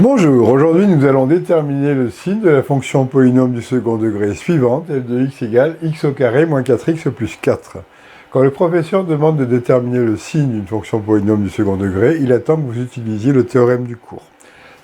Bonjour, aujourd'hui nous allons déterminer le signe de la fonction polynôme du second degré suivante, f de x égale x au carré moins 4x plus 4. Quand le professeur demande de déterminer le signe d'une fonction polynôme du second degré, il attend que vous utilisiez le théorème du cours.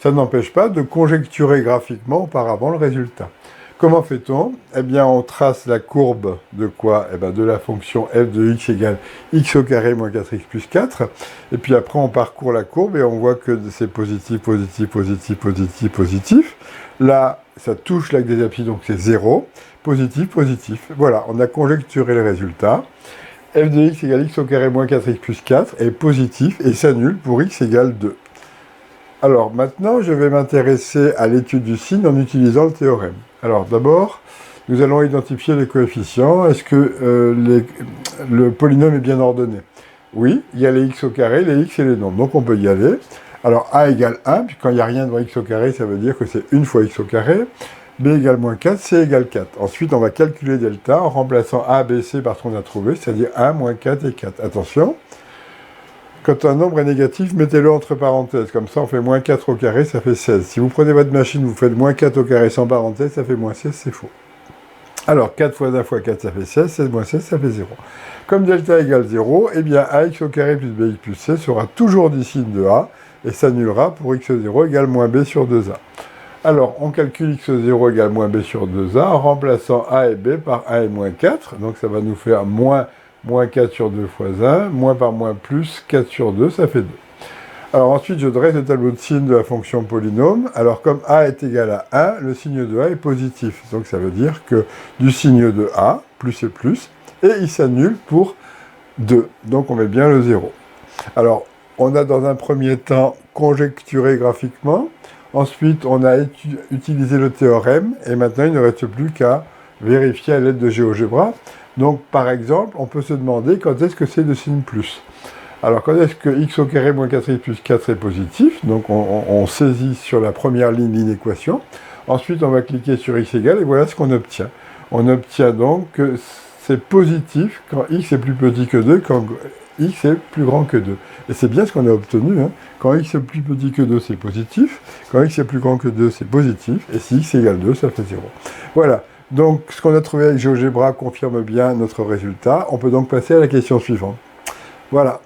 Ça n'empêche pas de conjecturer graphiquement auparavant le résultat. Comment fait-on? Eh bien, on trace la courbe de quoi? Eh bien, de la fonction f de x égale x au carré moins 4x plus 4. Et puis après, on parcourt la courbe et on voit que c'est positif, positif, positif, positif, positif. Là, ça touche l'axe des abscisses, donc c'est 0. Positif, positif. Voilà, on a conjecturé le résultat. f de x égale x au carré moins 4x plus 4 est positif et s'annule pour x égale 2. Alors maintenant, je vais m'intéresser à l'étude du signe en utilisant le théorème. Alors d'abord, nous allons identifier les coefficients. Est-ce que le polynôme est bien ordonné? Oui, il y a les x au carré, les x et les nombres, donc on peut y aller. Alors a égale 1, puis quand il n'y a rien devant x au carré, ça veut dire que c'est une fois x au carré. B égale moins 4, C égale 4. Ensuite, on va calculer delta en remplaçant A, B, C par ce qu'on a trouvé, c'est-à-dire 1, moins 4 et 4. Attention, quand un nombre est négatif, mettez-le entre parenthèses. Comme ça, on fait moins 4 au carré, ça fait 16. Si vous prenez votre machine, vous faites moins 4 au carré sans parenthèse, ça fait moins 16, c'est faux. Alors, 4 fois 1 fois 4, ça fait 16. 16 moins 16, ça fait 0. Comme delta égale 0, eh bien, ax au carré plus bx plus c sera toujours du signe de a et s'annulera pour x0 égale moins b sur 2a. Alors, on calcule x0 égale moins b sur 2a en remplaçant a et b par 1 et moins 4. Donc, ça va nous faire moins 4 sur 2 fois 1, moins par moins plus 4 sur 2, ça fait 2. Alors ensuite, je dresse le tableau de signes de la fonction polynôme. Alors comme a est égal à 1, le signe de a est positif. Donc ça veut dire que du signe de a, plus et plus, et il s'annule pour 2. Donc on met bien le 0. Alors, on a dans un premier temps conjecturé graphiquement. Ensuite, on a utilisé le théorème. Et maintenant, il ne reste plus qu'à vérifier à l'aide de GeoGebra. Donc, par exemple, on peut se demander quand est-ce que c'est de signe plus. Alors, quand est-ce que x au carré moins 4x plus 4 est positif? Donc, on saisit sur la première ligne l'inéquation. Ensuite, on va cliquer sur x égale et voilà ce qu'on obtient. On obtient donc que c'est positif quand x est plus petit que 2, quand x est plus grand que 2. Et c'est bien ce qu'on a obtenu. Hein. Quand x est plus petit que 2, c'est positif. Quand x est plus grand que 2, c'est positif. Et si x égale 2, ça fait 0. Voilà. Donc, ce qu'on a trouvé avec GeoGebra confirme bien notre résultat. On peut donc passer à la question suivante. Voilà.